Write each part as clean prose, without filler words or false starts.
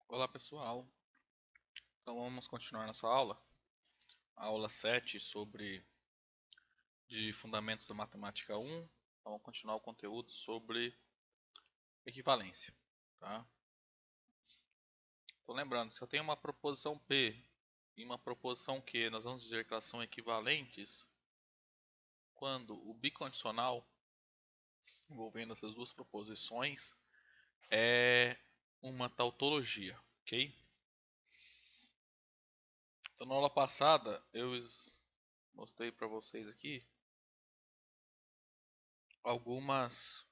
Olá pessoal, então vamos continuar nossa aula, a aula 7 sobre de Fundamentos da Matemática 1. Então, vamos continuar o conteúdo sobre equivalência, tá? Então lembrando, se eu tenho uma proposição P e uma proposição Q, nós vamos dizer que elas são equivalentes quando o bicondicional envolvendo essas duas proposições é uma tautologia, ok? Então na aula passada eu mostrei para vocês aqui algumas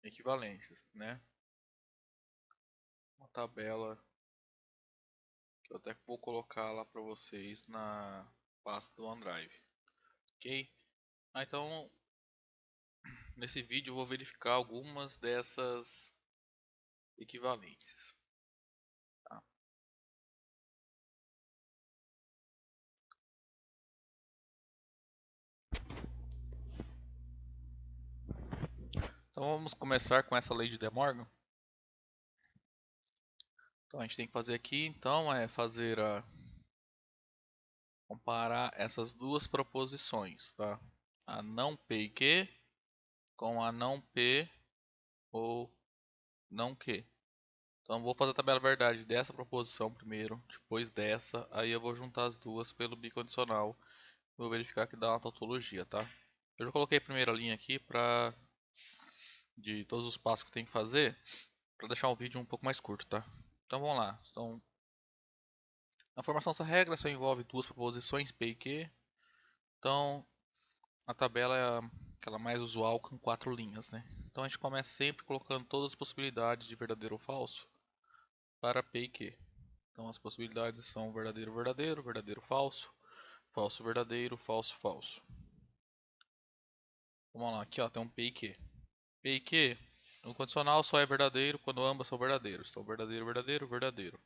equivalências, né? Uma tabela que eu até vou colocar lá para vocês na pasta do OneDrive, ok? Então nesse vídeo eu vou verificar algumas dessas equivalências, tá? Então vamos começar com essa lei de De Morgan. Então a gente tem que fazer aqui, então é fazer a comparar essas duas proposições, tá? A não P e Q com a não P ou não Q. Então vou fazer a tabela verdade dessa proposição primeiro, depois dessa, aí eu vou juntar as duas pelo bicondicional. Vou verificar que dá uma tautologia, tá? Eu já coloquei a primeira linha aqui de todos os passos que eu tenho que fazer, para deixar o vídeo um pouco mais curto, tá? Então vamos lá. Então, a formação dessa regra só envolve duas proposições, P e Q. Então, a tabela é aquela mais usual com 4 linhas, né? Então a gente começa sempre colocando todas as possibilidades de verdadeiro ou falso para P e Q. Então as possibilidades são verdadeiro, verdadeiro, verdadeiro, falso, falso, verdadeiro, falso, falso. Vamos lá, aqui ó, tem um P e Q. P e Q, o condicional só é verdadeiro quando ambas são verdadeiros. Então verdadeiro, verdadeiro, verdadeiro.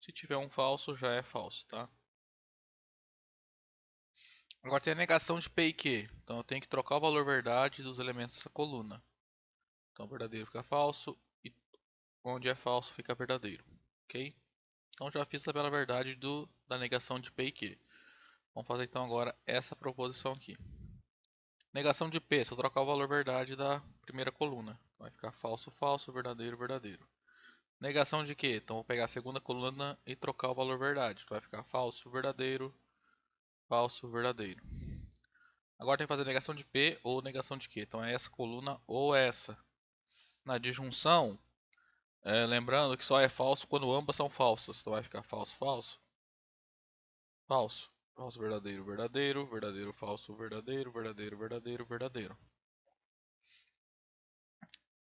Se tiver um falso, já é falso, tá? Agora tem a negação de P e Q. Então eu tenho que trocar o valor verdade dos elementos dessa coluna. Então verdadeiro fica falso e onde é falso fica verdadeiro, ok? Então já fiz a tabela verdade da negação de P e Q. Vamos fazer então agora essa proposição aqui. Negação de P, se eu trocar o valor verdade da primeira coluna. Vai ficar falso, falso, verdadeiro, verdadeiro. Negação de Q, então vou pegar a segunda coluna e trocar o valor verdade. Vai ficar falso, verdadeiro, falso, verdadeiro. Agora tem que fazer negação de P ou negação de Q. Então é essa coluna ou essa. Na disjunção, lembrando que só é falso quando ambas são falsas. Então vai ficar falso, falso, falso. Falso, verdadeiro, verdadeiro, verdadeiro, falso, verdadeiro, verdadeiro, verdadeiro, verdadeiro.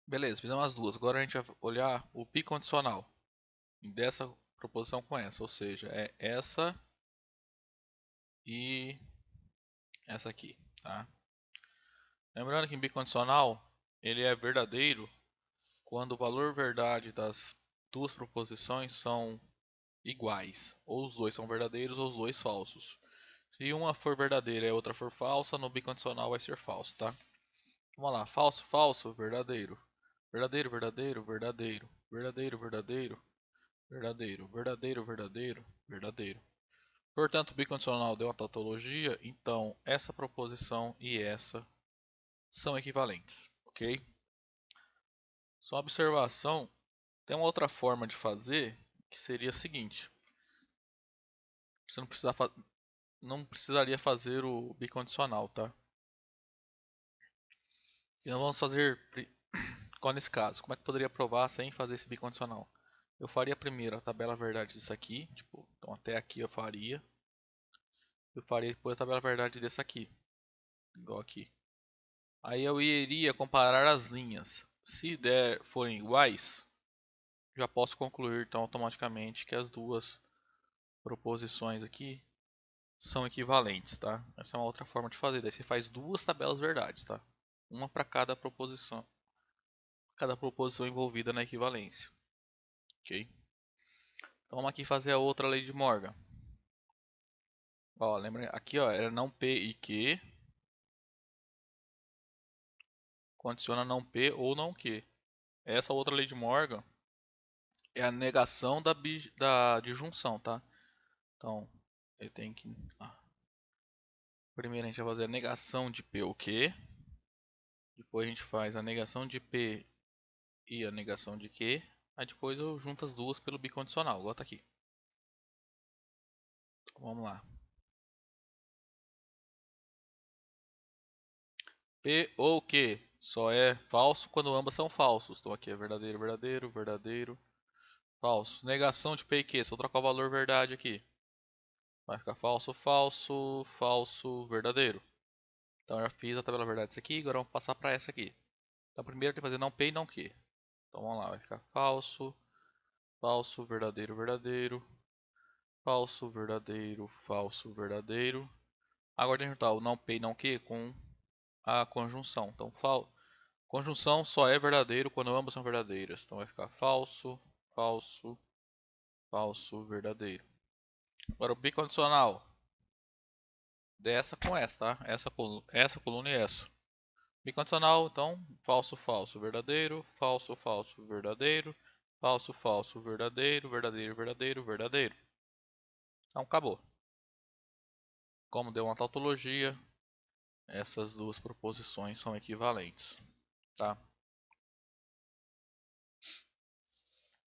Beleza, fizemos as duas. Agora a gente vai olhar o bicondicional dessa proposição com essa, ou seja, é essa e essa aqui, tá? Lembrando que em bicondicional ele é verdadeiro quando o valor verdade das duas proposições são iguais, ou os dois são verdadeiros ou os dois falsos. Se uma for verdadeira e a outra for falsa, no bicondicional vai ser falso, tá? Vamos lá, falso, falso, verdadeiro. Verdadeiro, verdadeiro, verdadeiro. Verdadeiro, verdadeiro, verdadeiro. Verdadeiro, verdadeiro, verdadeiro. Portanto, o bicondicional deu uma tautologia, então essa proposição e essa são equivalentes, ok? Só uma observação, tem uma outra forma de fazer que seria a seguinte: você não precisaria fazer o bicondicional, tá? E nós vamos fazer qual nesse caso? Como é que poderia provar sem fazer esse bicondicional? Eu faria primeiro a tabela verdade disso aqui, tipo, então até aqui eu faria. Eu faria depois a tabela verdade desse aqui, igual aqui. Aí eu iria comparar as linhas. Se forem iguais, já posso concluir então automaticamente que as duas proposições aqui são equivalentes, tá? Essa é uma outra forma de fazer. Daí você faz duas tabelas verdades, tá? Uma para cada proposição envolvida na equivalência, ok? Então vamos aqui fazer a outra lei de Morgan. Ó, lembra aqui, ó, era não P e Q, condiciona não P ou não Q. Essa outra lei de Morgan é a negação da disjunção, tá? Então, eu tenho que... primeiro a gente vai fazer a negação de P o Q. Depois a gente faz a negação de P e a negação de Q. Aí depois eu junto as duas pelo bicondicional, igual tá aqui. Então, vamos lá. P ou Q só é falso quando ambas são falsos. Então aqui é verdadeiro, verdadeiro, verdadeiro, falso. Negação de P e Q, se eu trocar o valor verdade aqui, vai ficar falso, falso, falso, verdadeiro. Então eu já fiz a tabela verdade isso aqui, agora vamos passar para essa aqui. Então primeiro tem que fazer não P e não Q. Então vamos lá, vai ficar falso, falso, verdadeiro, verdadeiro, falso, verdadeiro, falso, verdadeiro. Agora tem que juntar o não P e não Q com a conjunção. Então conjunção só é verdadeiro quando ambas são verdadeiras. Então vai ficar falso, falso, falso, verdadeiro. Agora o bicondicional. Dessa com essa, tá? Essa coluna e essa. Bicondicional, então, falso, falso, verdadeiro, falso, falso, verdadeiro, falso, falso, verdadeiro, verdadeiro, verdadeiro, verdadeiro. Então acabou. Como deu uma tautologia, essas duas proposições são equivalentes, tá?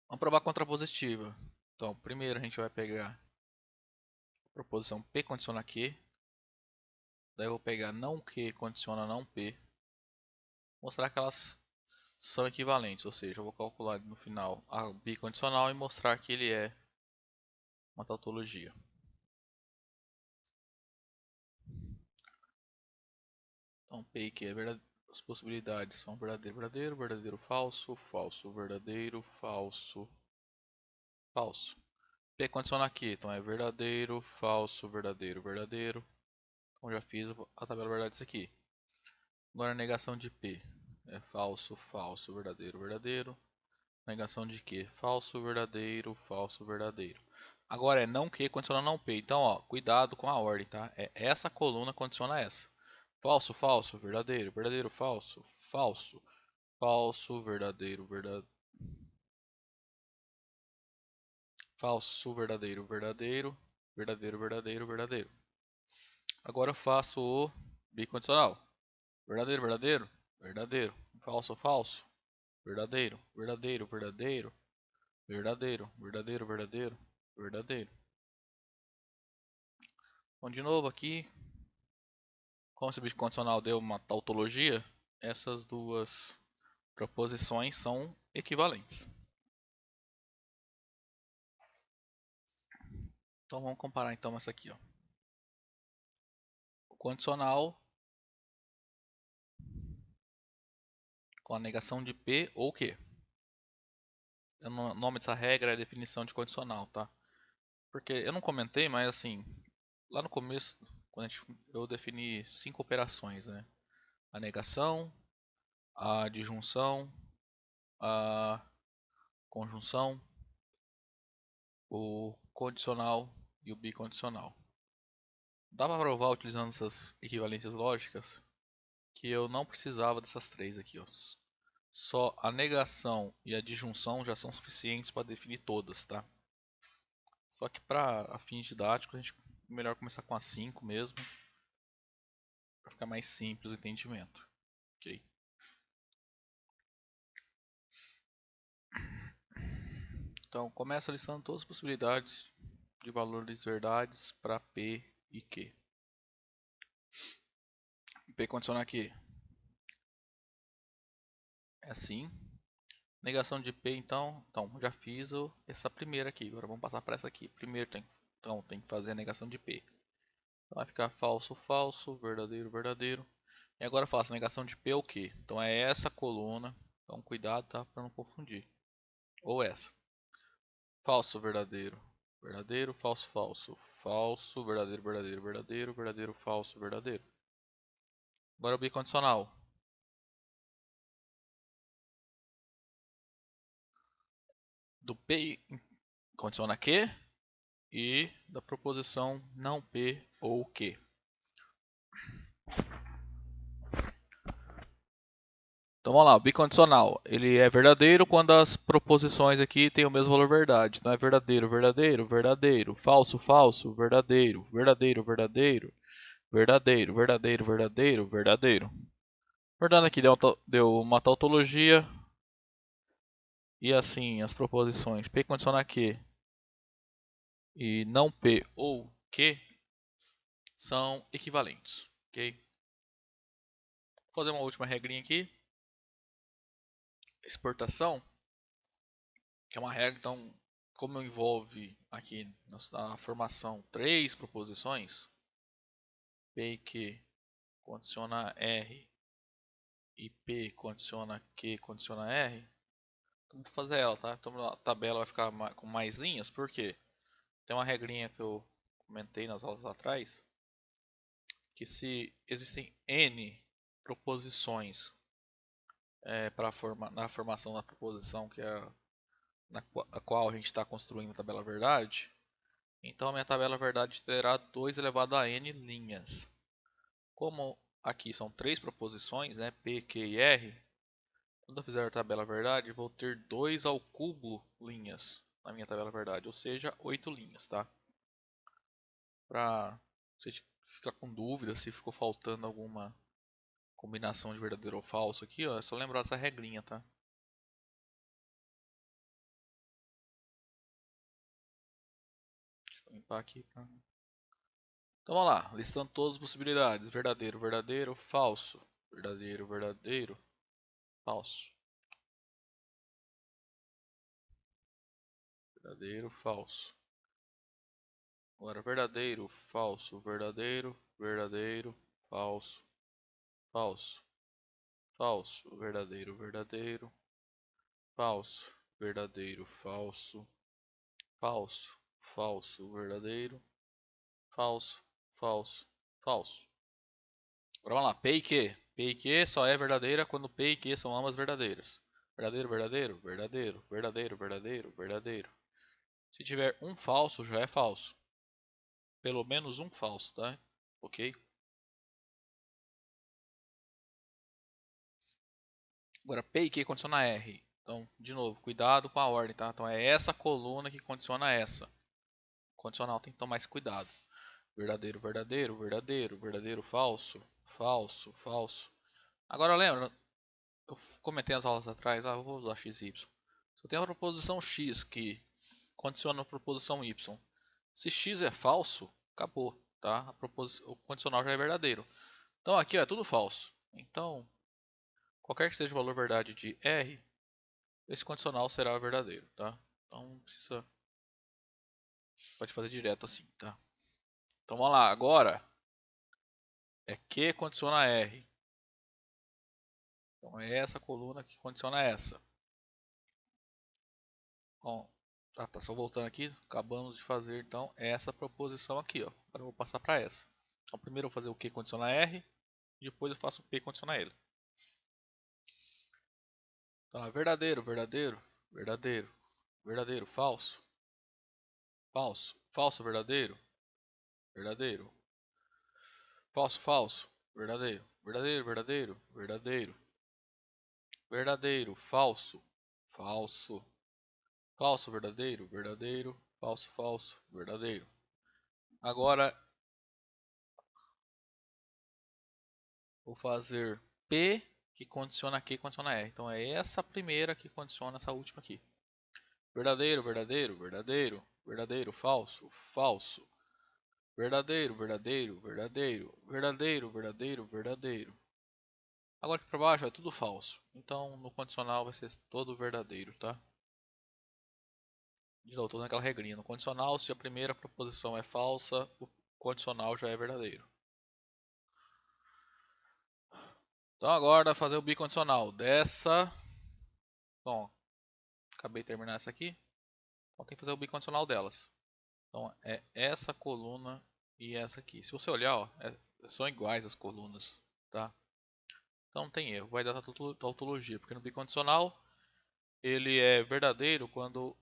Vamos provar a contrapositiva. Então, primeiro a gente vai pegar a proposição P condiciona Q. Daí eu vou pegar não Q condiciona não P. Mostrar que elas são equivalentes, ou seja, eu vou calcular no final a bicondicional e mostrar que ele é uma tautologia. Então, P e Q é verdade, as possibilidades são verdadeiro, verdadeiro, verdadeiro, falso, falso, verdadeiro, falso, falso. P condiciona aqui, então é verdadeiro, falso, verdadeiro, verdadeiro. Então já fiz a tabela verdade isso aqui. Agora a negação de P é falso, falso, verdadeiro, verdadeiro. Negação de Q, falso, verdadeiro, falso, verdadeiro. Agora é não Q condiciona não P. Então, ó, cuidado com a ordem, tá? É essa coluna condiciona essa. Falso, falso, verdadeiro, verdadeiro, falso, falso, falso, verdadeiro, verdadeiro, falso, verdadeiro, verdadeiro, verdadeiro, verdadeiro, verdadeiro. Agora eu faço o bicondicional. Verdadeiro, verdadeiro, verdadeiro, falso, falso, verdadeiro, verdadeiro, verdadeiro, verdadeiro, verdadeiro, verdadeiro, verdadeiro. Então, de novo aqui, como esse bicondicional deu uma tautologia, essas duas proposições são equivalentes. Então vamos comparar então essa aqui, ó. O condicional com a negação de P ou Q. O nome dessa regra é a definição de condicional, tá? Porque eu não comentei, mas assim, lá no começo, quando eu defini 5 operações, né? A negação, a disjunção, a conjunção, o condicional e o bicondicional. Dá para provar utilizando essas equivalências lógicas que eu não precisava dessas três aqui, ó. Só a negação e a disjunção já são suficientes para definir todas, tá? Só que para fins didáticos a gente é melhor começar com as 5 mesmo, para ficar mais simples o entendimento, ok? Então começa listando todas as possibilidades de valores verdades para P e Q. P condiciona aqui é assim. Negação de P, então já fiz essa primeira aqui. Agora vamos passar para essa aqui. Primeiro tem que fazer a negação de P. Então vai ficar falso, falso, verdadeiro, verdadeiro. E agora eu faço a negação de P ou Q. Então é essa coluna. Então cuidado, tá, para não confundir. Ou essa. Falso, verdadeiro, verdadeiro, falso, falso, falso, verdadeiro, verdadeiro, verdadeiro, verdadeiro, falso, verdadeiro. Agora o bicondicional. Do P condiciona Q e da proposição não P ou Q. Então vamos lá, o bicondicional, ele é verdadeiro quando as proposições aqui têm o mesmo valor verdade. Então é verdadeiro, verdadeiro, verdadeiro, falso, falso, verdadeiro, verdadeiro, verdadeiro, verdadeiro, verdadeiro, verdadeiro, verdadeiro. Portanto aqui deu uma tautologia e assim as proposições P condiciona Q e não P ou Q são equivalentes, ok? Vou fazer uma última regrinha aqui. Exportação, que é uma regra, então, como envolve aqui na formação três proposições, P e Q condiciona R e P condiciona Q condiciona R, então vou fazer ela, tá? Então a tabela vai ficar com mais linhas, por quê? Tem uma regrinha que eu comentei nas aulas atrás, que se existem N proposições na formação da proposição, que é a qual a gente está construindo a tabela verdade, então a minha tabela verdade terá 2 elevado a n linhas. Como aqui são três proposições, né, P, Q e R, quando eu fizer a tabela verdade, vou ter 2 ao cubo linhas na minha tabela verdade, ou seja, 8 linhas, tá? Para você ficar com dúvida se ficou faltando alguma combinação de verdadeiro ou falso aqui, ó, é só lembrar dessa regrinha, tá? Deixa eu limpar aqui. Então vamos lá, listando todas as possibilidades. Verdadeiro, verdadeiro, falso. Verdadeiro, verdadeiro, falso. Verdadeiro, falso. Agora verdadeiro, falso, verdadeiro, verdadeiro, falso, falso, falso, verdadeiro, verdadeiro, falso, verdadeiro, falso, falso, falso, verdadeiro, falso, falso, falso. Agora vamos lá, P e Q. P e Q só é verdadeira quando P e Q são ambas verdadeiras. Verdadeiro, verdadeiro, verdadeiro, verdadeiro, verdadeiro, verdadeiro. Se tiver um falso, já é falso. Pelo menos um falso, tá? Ok? Agora, P e Q condiciona R. Então, de novo, cuidado com a ordem, tá? Então, é essa coluna que condiciona essa. O condicional tem que tomar esse cuidado. Verdadeiro, verdadeiro, verdadeiro, verdadeiro, falso, falso, falso. Agora, lembra, eu comentei nas aulas atrás, eu vou usar XY. Se eu tenho a proposição X que condiciona a proposição Y. Se X é falso, acabou, tá? O condicional já é verdadeiro. Então, aqui ó, é tudo falso. Então, qualquer que seja o valor verdade de R, esse condicional será verdadeiro, tá? Então não precisa, pode fazer direto assim, tá? Então vamos lá, agora é Q condiciona R. Então é essa coluna que condiciona essa. Bom, tá só voltando aqui, acabamos de fazer então essa proposição aqui, ó. Agora eu vou passar para essa. Então primeiro eu vou fazer o Q condiciona R, e depois eu faço o P condiciona L. Então lá, verdadeiro, verdadeiro, verdadeiro, verdadeiro, falso, falso, falso, verdadeiro, verdadeiro, falso, falso, verdadeiro, verdadeiro, verdadeiro, verdadeiro, verdadeiro, falso, falso, falso, verdadeiro, verdadeiro, falso, falso, verdadeiro. Agora vou fazer P que condiciona Q condiciona R. Então é essa primeira que condiciona essa última aqui. Verdadeiro, verdadeiro, verdadeiro, verdadeiro, falso, falso, verdadeiro, verdadeiro, verdadeiro, verdadeiro, verdadeiro, verdadeiro. Agora aqui para baixo é tudo falso. Então no condicional vai ser todo verdadeiro, tá? De novo, tô naquela regrinha. No condicional, se a primeira proposição é falsa, o condicional já é verdadeiro. Então agora fazer o bicondicional dessa. Bom, acabei de terminar essa aqui. Então tem que fazer o bicondicional delas. Então é essa coluna e essa aqui. Se você olhar, ó, são iguais as colunas, tá? Então não tem erro, vai dar tautologia, porque no bicondicional ele é verdadeiro quando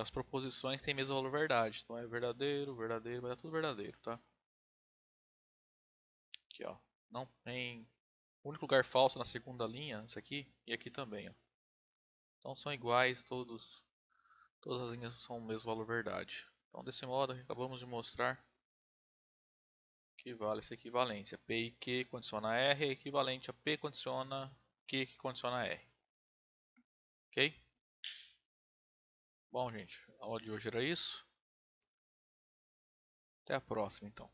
as proposições têm mesmo valor verdade. Então é verdadeiro, verdadeiro, vai dar tudo verdadeiro, tá? Aqui ó, não tem O único lugar falso na segunda linha, isso aqui e aqui também. Ó. Então são iguais, todas as linhas são o mesmo valor verdade. Então desse modo acabamos de mostrar que vale essa equivalência. P e Q condiciona R é equivalente a P condiciona Q que condiciona R. Ok? Bom, gente, a aula de hoje era isso. Até a próxima, então.